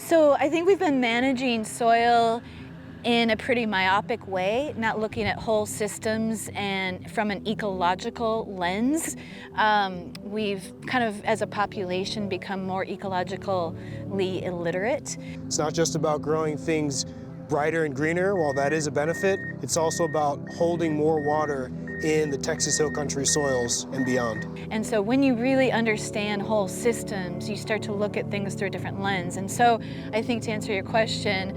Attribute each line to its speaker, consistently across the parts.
Speaker 1: So I think we've been managing soil in a pretty myopic way, not looking at whole systems and from an ecological lens. We've kind of, as a population, become more ecologically illiterate.
Speaker 2: It's not just about growing things brighter and greener. While that is a benefit, it's also about holding more water in the Texas Hill Country soils and beyond.
Speaker 1: And so when you really understand whole systems, you start to look at things through a different lens. And so I think, to answer your question,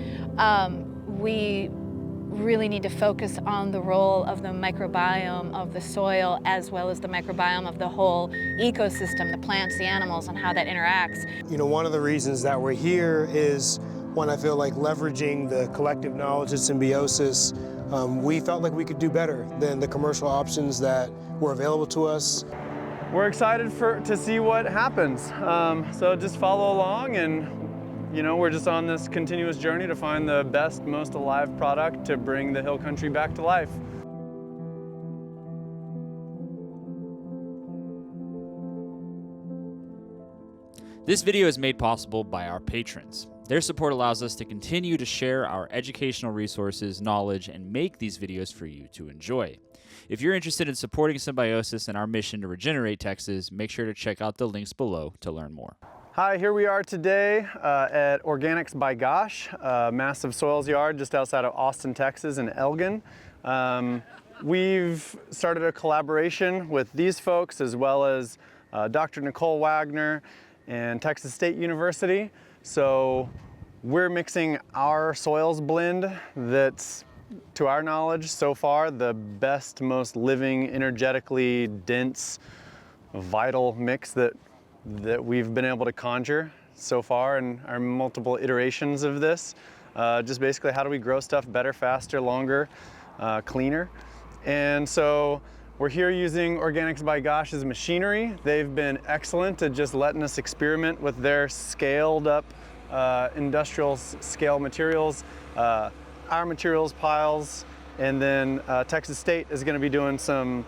Speaker 1: we really need to focus on the role of the microbiome of the soil as well as the microbiome of the whole ecosystem, the plants, the animals, and how that interacts.
Speaker 2: You know, one of the reasons that we're here is when I feel like leveraging the collective knowledge of Symbiosis, we felt like we could do better than the commercial options that were available to us.
Speaker 3: We're excited to see what happens. So just follow along, and you know, we're just on this continuous journey to find the best, most alive product to bring the hill country back to life.
Speaker 4: This video is made possible by our patrons. Their support allows us to continue to share our educational resources, knowledge, and make these videos for you to enjoy. If you're interested in supporting Symbiosis and our mission to regenerate Texas, make sure to check out the links below to learn more.
Speaker 3: Hi, here we are today at Organics by Gosh, a massive soils yard just outside of Austin, Texas in Elgin. We've started a collaboration with these folks as well as Dr. Nicole Wagner and Texas State University. So we're mixing our soils blend that's, to our knowledge so far, the best, most living, energetically dense, vital mix that we've been able to conjure so far in our multiple iterations of this. Just basically, how do we grow stuff better, faster, longer, cleaner? And so we're here using Organics by Gosh's machinery. They've been excellent at just letting us experiment with their scaled up industrial scale materials, our materials piles, and then Texas State is going to be doing some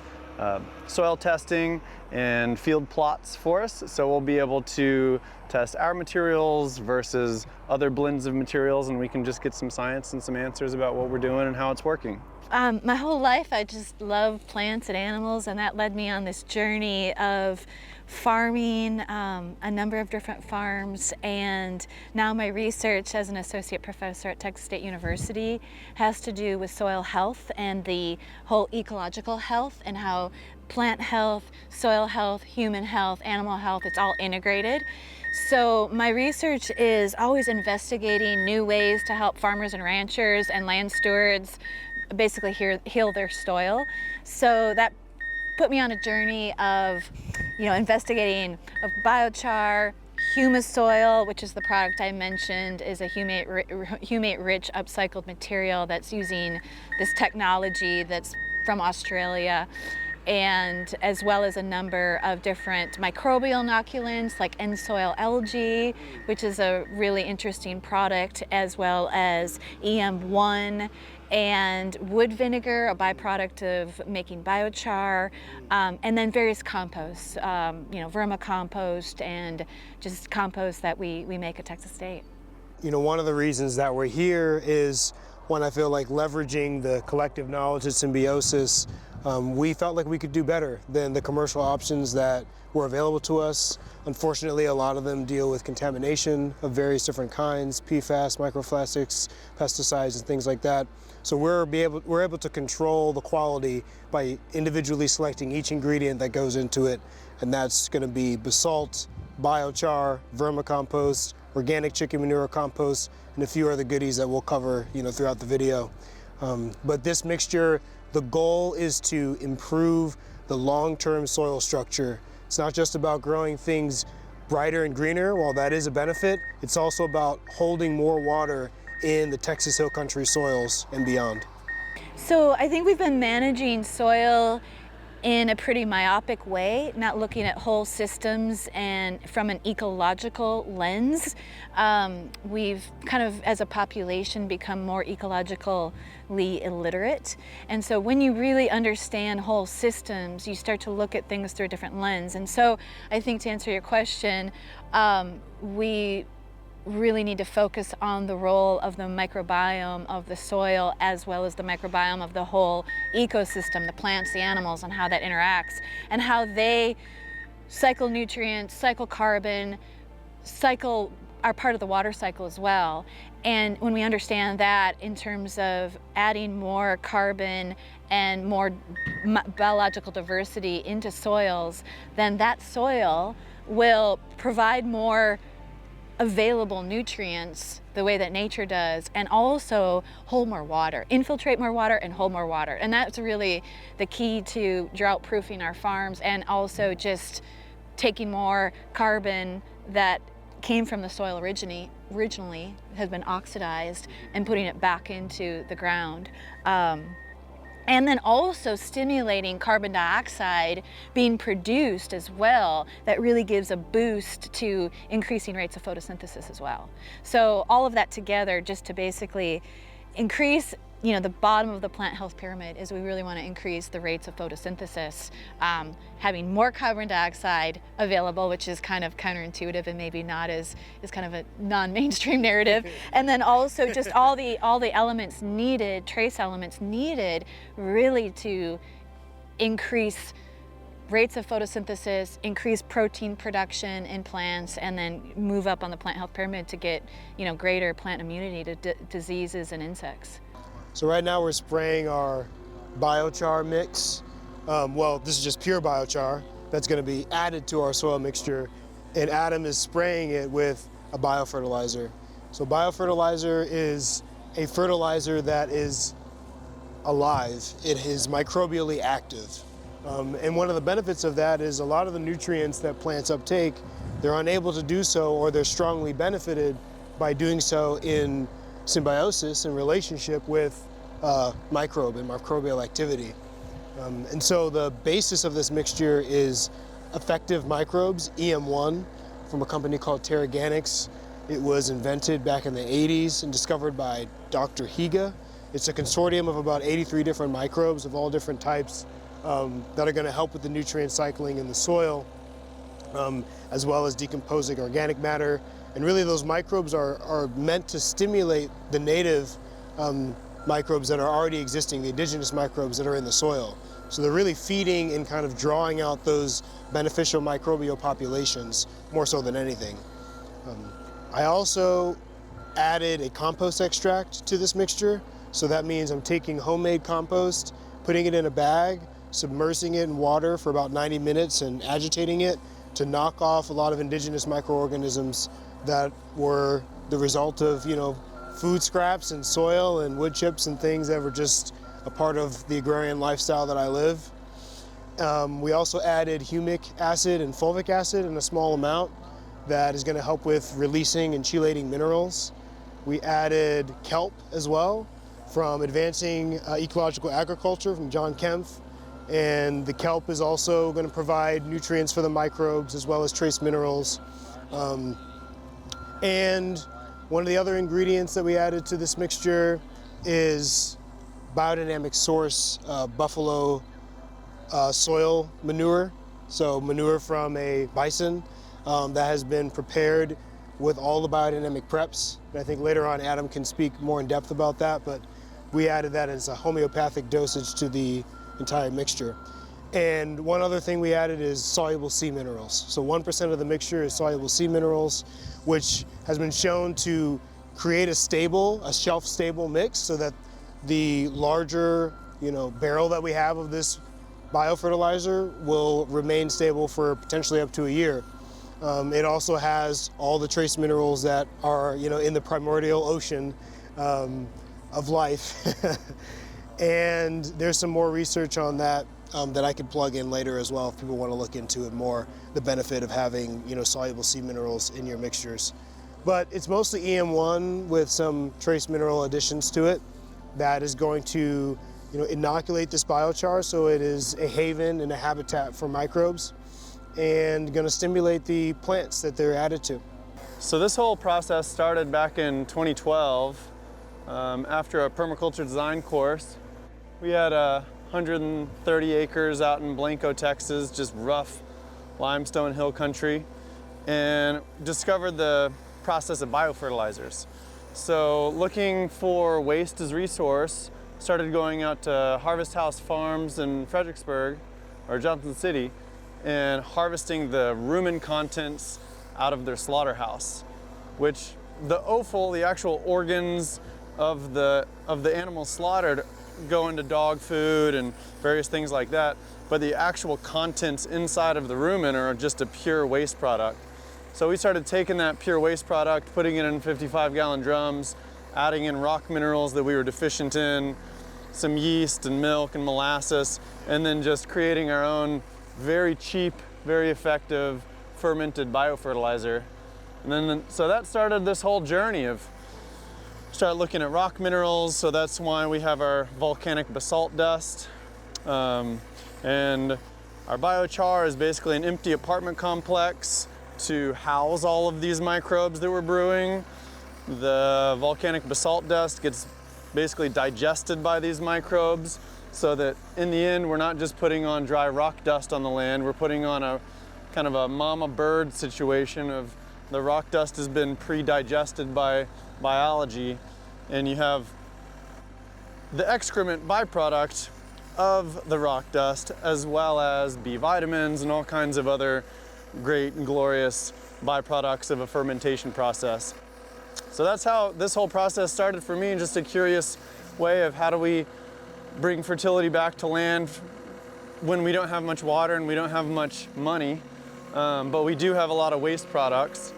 Speaker 3: soil testing and field plots for us, so we'll be able to test our materials versus other blends of materials, and we can just get some science and some answers about what we're doing and how it's working.
Speaker 1: My whole life I just love plants and animals, and that led me on this journey of farming a number of different farms, and now my research as an associate professor at Texas State University has to do with soil health and the whole ecological health, and how plant health, soil health, human health, animal health, it's all integrated. So my research is always investigating new ways to help farmers and ranchers and land stewards basically heal their soil. So that put me on a journey of, investigating biochar, humus soil, which is the product I mentioned, is a humate-rich upcycled material that's using this technology that's from Australia, and as well as a number of different microbial inoculants like N-soil algae, which is a really interesting product, as well as EM1 and wood vinegar, a byproduct of making biochar, and then various composts, vermicompost and just compost that we make at Texas State.
Speaker 2: You know, one of the reasons that we're here is when I feel like leveraging the collective knowledge of Symbiosis, we felt like we could do better than the commercial options that were available to us. Unfortunately, a lot of them deal with contamination of various different kinds, PFAS, microplastics, pesticides, and things like that. So we're able to control the quality by individually selecting each ingredient that goes into it, and that's going to be basalt, biochar, vermicompost, organic chicken manure compost, and a few other goodies that we'll cover, throughout the video. But this mixture, the goal is to improve the long-term soil structure. It's not just about growing things brighter and greener. While that is a benefit, it's also about holding more water in the Texas Hill Country soils and beyond.
Speaker 1: So I think we've been managing soil in a pretty myopic way, not looking at whole systems and from an ecological lens. We've kind of, as a population, become more ecologically illiterate. And so when you really understand whole systems, you start to look at things through a different lens. And so I think, to answer your question, we really need to focus on the role of the microbiome of the soil as well as the microbiome of the whole ecosystem, the plants, the animals, and how that interacts, and how they cycle nutrients, cycle carbon, are part of the water cycle as well. And when we understand that in terms of adding more carbon and more biological diversity into soils, then that soil will provide more available nutrients the way that nature does, and also hold more water, infiltrate more water and hold more water. And that's really the key to drought proofing our farms, and also just taking more carbon that came from the soil originally has been oxidized and putting it back into the ground. And then also stimulating carbon dioxide being produced as well, that really gives a boost to increasing rates of photosynthesis as well. So all of that together just to basically increase, you know, the bottom of the plant health pyramid is we really want to increase the rates of photosynthesis, having more carbon dioxide available, which is kind of counterintuitive and maybe not as kind of a non-mainstream narrative, and then also just all the elements needed, trace elements needed, really to increase rates of photosynthesis, increase protein production in plants, and then move up on the plant health pyramid to get, you know, greater plant immunity to diseases and insects.
Speaker 2: So right now we're spraying our biochar mix. Well, this is just pure biochar that's going to be added to our soil mixture, and Adam is spraying it with a biofertilizer. So biofertilizer is a fertilizer that is alive. It is microbially active. And one of the benefits of that is a lot of the nutrients that plants uptake, they're unable to do so, or they're strongly benefited by doing so in symbiosis, in relationship with microbe and microbial activity. And so the basis of this mixture is effective microbes, EM1, from a company called Terraganics. It was invented back in the 80s and discovered by Dr. Higa. It's a consortium of about 83 different microbes of all different types that are going to help with the nutrient cycling in the soil, as well as decomposing organic matter. And really those microbes are meant to stimulate the native microbes that are already existing, the indigenous microbes that are in the soil. So they're really feeding and kind of drawing out those beneficial microbial populations more so than anything. I also added a compost extract to this mixture. So that means I'm taking homemade compost, putting it in a bag, submersing it in water for about 90 minutes and agitating it to knock off a lot of indigenous microorganisms that were the result of, you know, food scraps and soil and wood chips and things that were just a part of the agrarian lifestyle that I live. We also added humic acid and fulvic acid in a small amount that is going to help with releasing and chelating minerals. We added kelp as well from Advancing Ecological Agriculture from John Kempf. And the kelp is also going to provide nutrients for the microbes as well as trace minerals. And one of the other ingredients that we added to this mixture is biodynamic source buffalo soil manure. So manure from a bison that has been prepared with all the biodynamic preps. And I think later on Adam can speak more in depth about that, but we added that as a homeopathic dosage to the entire mixture. And one other thing we added is soluble sea minerals. So 1% of the mixture is soluble sea minerals, which has been shown to create a shelf-stable mix so that the larger, you know, barrel that we have of this biofertilizer will remain stable for potentially up to a year. It also has all the trace minerals that are, you know, in the primordial ocean of life. And there's some more research on that that I could plug in later as well if people want to look into it more, the benefit of having, you know, soluble sea minerals in your mixtures. But it's mostly EM1 with some trace mineral additions to it that is going to, you know, inoculate this biochar so it is a haven and a habitat for microbes and going to stimulate the plants that they're added to.
Speaker 3: So this whole process started back in 2012 after a permaculture design course. We had 130 acres out in Blanco, Texas, just rough limestone hill country, and discovered the process of biofertilizers. So looking for waste as resource, started going out to Harvest House Farms in Fredericksburg, or Johnson City, and harvesting the rumen contents out of their slaughterhouse, which the offal, the actual organs of the animals slaughtered, go into dog food and various things like that, but the actual contents inside of the rumen are just a pure waste product. So we started taking that pure waste product, putting it in 55-gallon drums, adding in rock minerals that we were deficient in, some yeast and milk and molasses, and then just creating our own very cheap, very effective fermented biofertilizer. And then, so that started this whole journey of start looking at rock minerals. So that's why we have our volcanic basalt dust. And our biochar is basically an empty apartment complex to house all of these microbes that we're brewing. The volcanic basalt dust gets basically digested by these microbes, so that in the end we're not just putting on dry rock dust on the land, we're putting on a kind of a mama bird situation of the rock dust has been pre-digested by biology, and you have the excrement byproduct of the rock dust, as well as B vitamins and all kinds of other great and glorious byproducts of a fermentation process. So that's how this whole process started for me, just a curious way of how do we bring fertility back to land when we don't have much water and we don't have much money, but we do have a lot of waste products,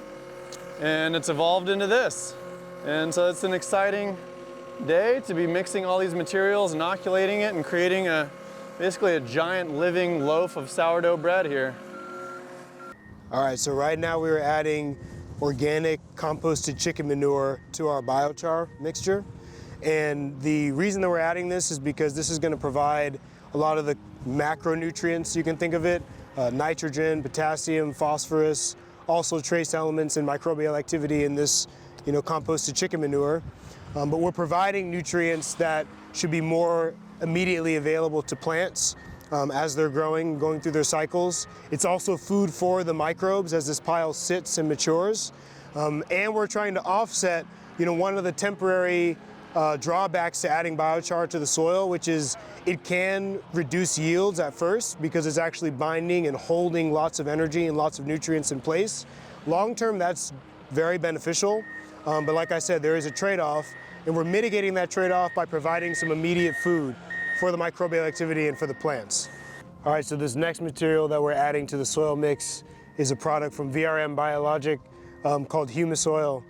Speaker 3: and it's evolved into this. And so it's an exciting day to be mixing all these materials, inoculating it, and creating basically a giant living loaf of sourdough bread here.
Speaker 2: All right, so right now we're adding organic composted chicken manure to our biochar mixture. And the reason that we're adding this is because this is going to provide a lot of the macronutrients, you can think of it, nitrogen, potassium, phosphorus, also trace elements and microbial activity in this, composted chicken manure. But we're providing nutrients that should be more immediately available to plants as they're growing, going through their cycles. It's also food for the microbes as this pile sits and matures. And we're trying to offset, one of the temporary drawbacks to adding biochar to the soil, which is it can reduce yields at first because it's actually binding and holding lots of energy and lots of nutrients in place. Long term, that's very beneficial. But like I said, there is a trade-off, and we're mitigating that trade-off by providing some immediate food for the microbial activity and for the plants. All right, so this next material that we're adding to the soil mix is a product from VRM Biologic called Humus Oil.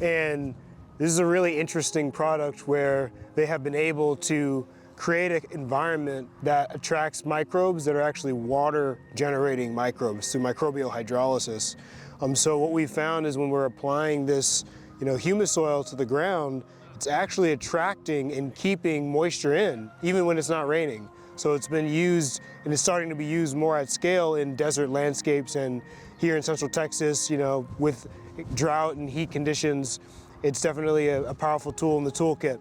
Speaker 2: And this is a really interesting product where they have been able to create an environment that attracts microbes that are actually water-generating microbes through microbial hydrolysis. So what we found is when we're applying this humus oil to the ground, it's actually attracting and keeping moisture in, even when it's not raining. So it's been used, and it's starting to be used more at scale in desert landscapes, and here in Central Texas, with drought and heat conditions, it's definitely a powerful tool in the toolkit.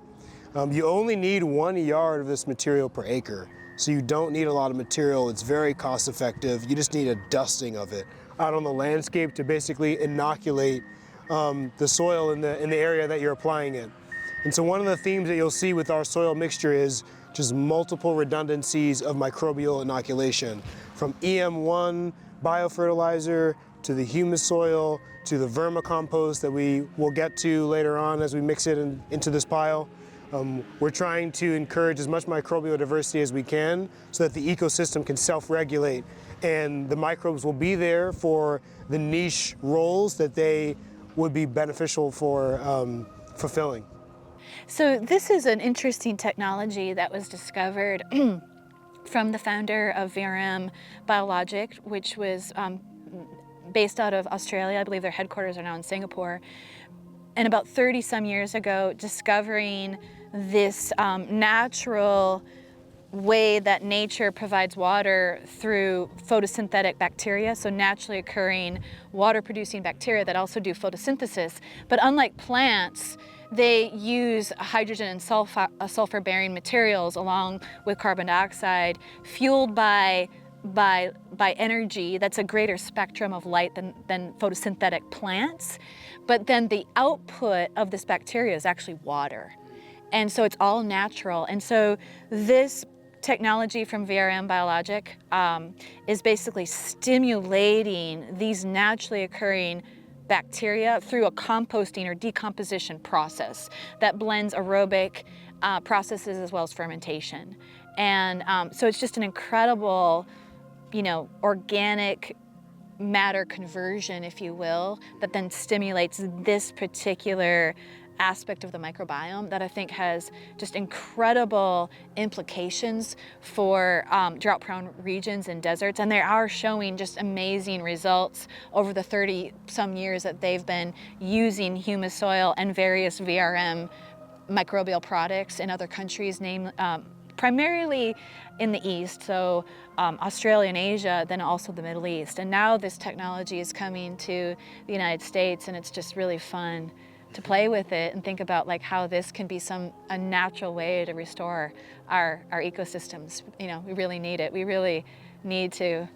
Speaker 2: You only need 1 yard of this material per acre, so you don't need a lot of material. It's very cost effective. You just need a dusting of it out on the landscape to basically inoculate the soil in the area that you're applying it. And so one of the themes that you'll see with our soil mixture is just multiple redundancies of microbial inoculation, from EM1 biofertilizer to the humus soil to the vermicompost that we will get to later on as we mix it into this pile. We're trying to encourage as much microbial diversity as we can so that the ecosystem can self-regulate, and the microbes will be there for the niche roles that they would be beneficial for fulfilling.
Speaker 1: So this is an interesting technology that was discovered from the founder of VRM Biologic, which was based out of Australia. I believe their headquarters are now in Singapore. And about 30 some years ago, discovering this natural way that nature provides water through photosynthetic bacteria, so naturally occurring water-producing bacteria that also do photosynthesis. But unlike plants, they use hydrogen and sulfur-bearing materials along with carbon dioxide, fueled by by energy. That's a greater spectrum of light than photosynthetic plants. But then the output of this bacteria is actually water. And so it's all natural. And so this technology from VRM Biologic is basically stimulating these naturally occurring bacteria through a composting or decomposition process that blends aerobic processes as well as fermentation. And so it's just an incredible, organic matter conversion, if you will, that then stimulates this particular aspect of the microbiome that I think has just incredible implications for drought-prone regions and deserts. And they are showing just amazing results over the 30-some years that they've been using humus soil and various VRM microbial products in other countries, primarily in the East, so Australia and Asia, then also the Middle East. And now this technology is coming to the United States, and it's just really fun to play with it and think about like how this can be a natural way to restore our ecosystems. We really need it. We really need to,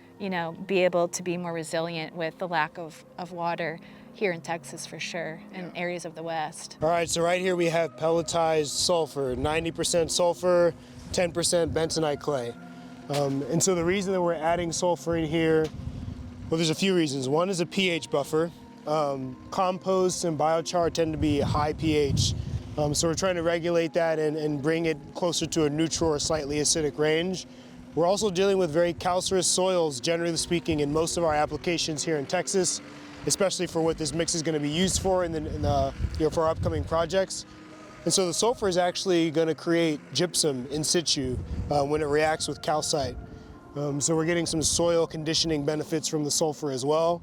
Speaker 1: be able to be more resilient with the lack of water here in Texas for sure, and areas of the West.
Speaker 2: All right, so right here we have pelletized sulfur, 90% sulfur, 10% bentonite clay. And so the reason that we're adding sulfur in here, well, there's a few reasons. One is a pH buffer. Compost and biochar tend to be high pH. So we're trying to regulate that and bring it closer to a neutral or slightly acidic range. We're also dealing with very calcareous soils, generally speaking, in most of our applications here in Texas, especially for what this mix is going to be used for for our upcoming projects. And so the sulfur is actually going to create gypsum in situ when it reacts with calcite. So we're getting some soil conditioning benefits from the sulfur as well.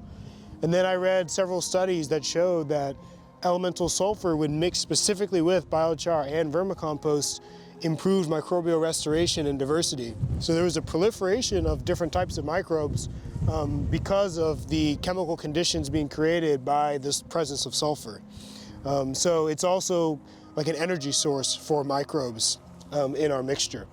Speaker 2: And then I read several studies that showed that elemental sulfur, when mixed specifically with biochar and vermicompost, improved microbial restoration and diversity. So there was a proliferation of different types of microbes because of the chemical conditions being created by this presence of sulfur. So it's also like an energy source for microbes in our mixture.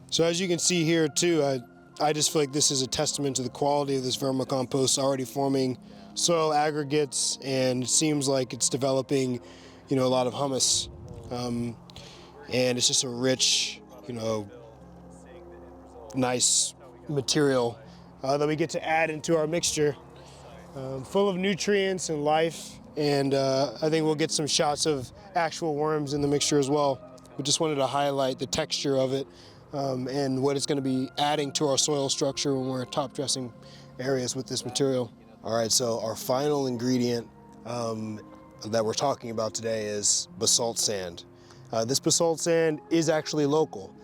Speaker 2: So as you can see here too, I just feel like this is a testament to the quality of this vermicompost, already forming soil aggregates, and it seems like it's developing, a lot of humus. And it's just a rich, nice material that we get to add into our mixture, full of nutrients and life. And I think we'll get some shots of actual worms in the mixture as well. We just wanted to highlight the texture of it and what it's going to be adding to our soil structure when we're top dressing areas with this material. All right, so our final ingredient that we're talking about today is basalt sand. This basalt sand is actually local.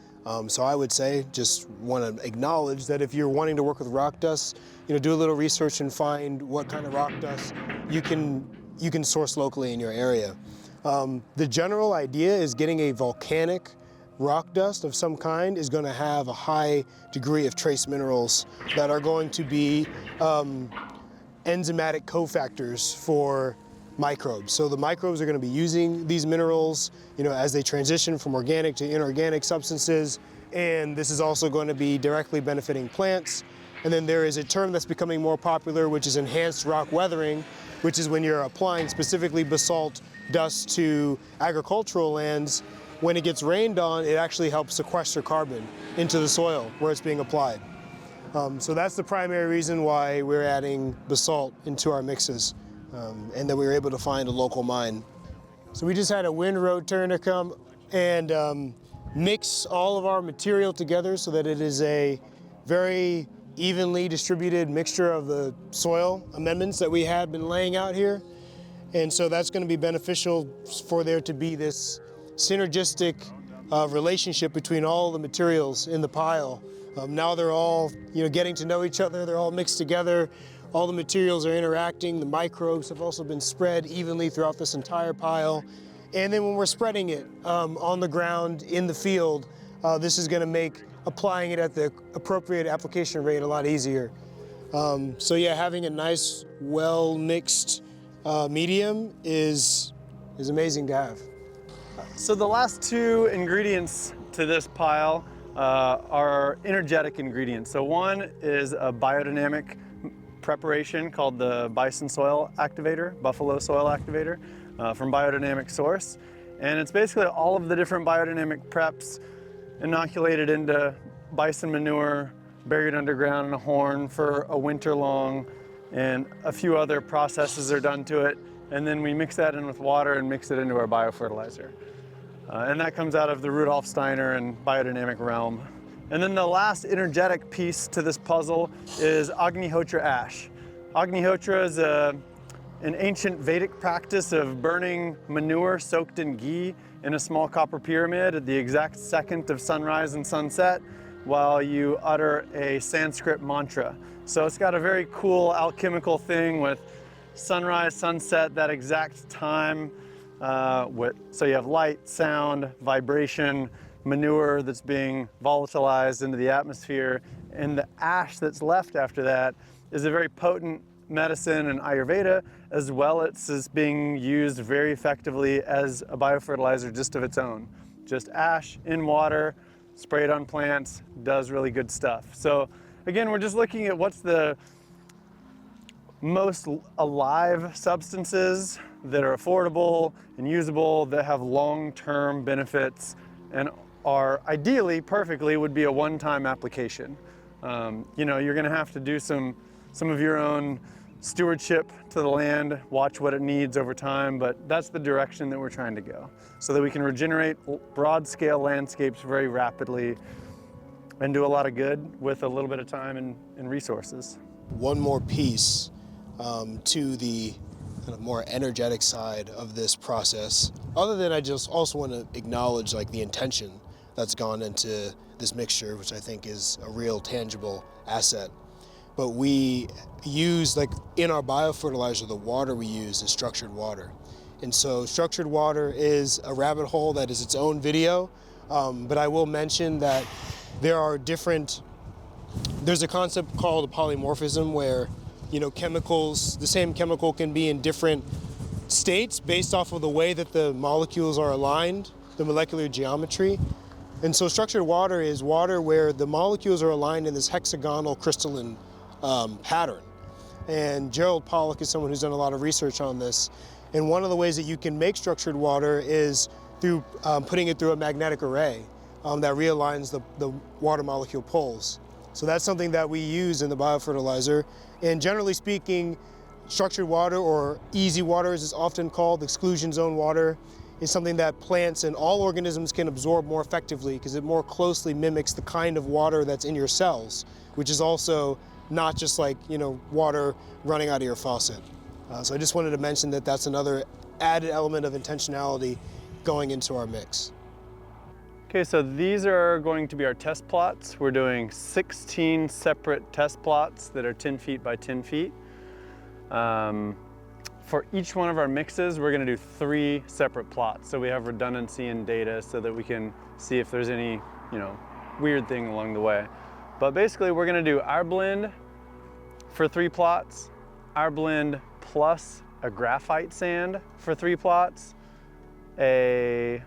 Speaker 2: So I would say, just want to acknowledge that if you're wanting to work with rock dust, do a little research and find what kind of rock dust you can source locally in your area. The general idea is getting a volcanic rock dust of some kind is going to have a high degree of trace minerals that are going to be enzymatic cofactors for microbes. So the microbes are going to be using these minerals, as they transition from organic to inorganic substances, and this is also going to be directly benefiting plants. And then there is a term that's becoming more popular, which is enhanced rock weathering, which is when you're applying specifically basalt dust to agricultural lands. When it gets rained on, it actually helps sequester carbon into the soil where it's being applied. So that's the primary reason why we're adding basalt into our mixes, and that we were able to find a local mine. So we just had a wind road turner come and mix all of our material together so that it is a very evenly distributed mixture of the soil amendments that we have been laying out here. And so that's going to be beneficial for there to be this synergistic relationship between all the materials in the pile. Now they're all getting to know each other, they're all mixed together, all the materials are interacting, the microbes have also been spread evenly throughout this entire pile. And then when we're spreading it on the ground in the field, this is going to make applying it at the appropriate application rate a lot easier. So yeah, having a nice, well-mixed medium is amazing to have.
Speaker 3: So the last two ingredients to this pile are energetic ingredients. So one is a biodynamic preparation called the bison soil activator, buffalo soil activator, from biodynamic source. And it's basically all of the different biodynamic preps inoculated into bison manure, buried underground in a horn for a winter long, and a few other processes are done to it. And then we mix that in with water and mix it into our biofertilizer. And that comes out of the Rudolf Steiner and biodynamic realm. And then the last energetic piece to this puzzle is Agnihotra ash. Agnihotra is an ancient Vedic practice of burning manure soaked in ghee in a small copper pyramid at the exact second of sunrise and sunset while you utter a Sanskrit mantra. So it's got a very cool alchemical thing with sunrise, sunset, that exact time. So you have light, sound, vibration, manure that's being volatilized into the atmosphere, and the ash that's left after that is a very potent medicine in Ayurveda, as well as being used very effectively as a biofertilizer just of its own. Just ash in water, sprayed on plants, does really good stuff. So again, we're just looking at what's the most alive substances that are affordable and usable, that have long-term benefits, and are ideally, perfectly, would be a one-time application. You know, you're gonna have to do some of your own stewardship to the land, watch what it needs over time, but that's the direction that we're trying to go, so that we can regenerate broad-scale landscapes very rapidly and do a lot of good with a little bit of time and resources.
Speaker 2: One more piece to the kind of more energetic side of this process, other than I just also want to acknowledge like the intention that's gone into this mixture, which I think is a real tangible asset. But we use, like in our biofertilizer, the water we use is structured water. And so structured water is a rabbit hole that is its own video, but I will mention that there's a concept called polymorphism where, you know, chemicals, the same chemical can be in different states based off of the way that the molecules are aligned, the molecular geometry. And so structured water is water where the molecules are aligned in this hexagonal crystalline pattern. And Gerald Pollack is someone who's done a lot of research on this. And one of the ways that you can make structured water is through putting it through a magnetic array that realigns the water molecule poles. So that's something that we use in the biofertilizer. And generally speaking, structured water, or easy water as it's often called, exclusion zone water, is something that plants and all organisms can absorb more effectively because it more closely mimics the kind of water that's in your cells, which is also not just like, you know, water running out of your faucet. So I just wanted to mention that that's another added element of intentionality going into our mix.
Speaker 3: Okay, so these are going to be our test plots. We're doing 16 separate test plots that are 10 feet by 10 feet. For each one of our mixes, we're gonna do 3 separate plots. So we have redundancy in data so that we can see if there's any, you know, weird thing along the way. But basically we're gonna do our blend for 3 plots, our blend plus a graphite sand for 3 plots, a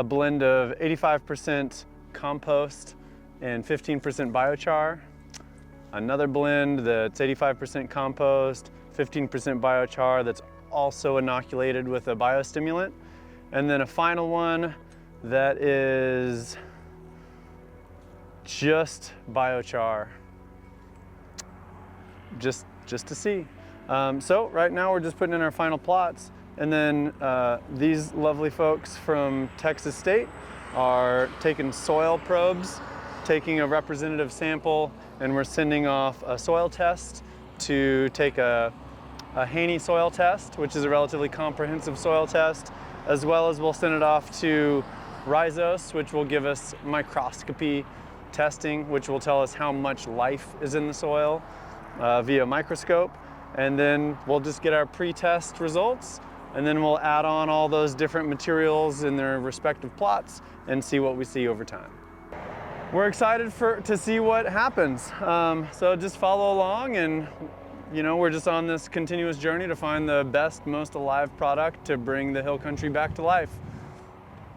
Speaker 3: blend of 85% compost and 15% biochar, another blend that's 85% compost, 15% biochar that's also inoculated with a biostimulant, and then a final one that is just biochar, just to see. So right now we're just putting in our final plots, and then these lovely folks from Texas State are taking soil probes, taking a representative sample, and we're sending off a soil test to take a Haney soil test, which is a relatively comprehensive soil test, as well as we'll send it off to Rhizos, which will give us microscopy testing, which will tell us how much life is in the soil via microscope. And then we'll just get our pre-test results, and then we'll add on all those different materials in their respective plots and see what we see over time. We're excited to see what happens. So just follow along, and you know, we're just on this continuous journey to find the best, most alive product to bring the hill country back to life.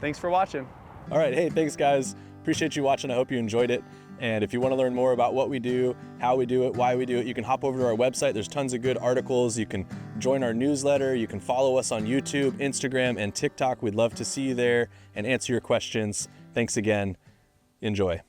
Speaker 3: Thanks for watching.
Speaker 5: All right, hey, thanks guys. appreciate you watching. I hope you enjoyed it. And if you want to learn more about what we do, how we do it, why we do it, you can hop over to our website. There's tons of good articles. You can join our newsletter. You can follow us on YouTube, Instagram, and TikTok. We'd love to see you there and answer your questions. Thanks again. Enjoy.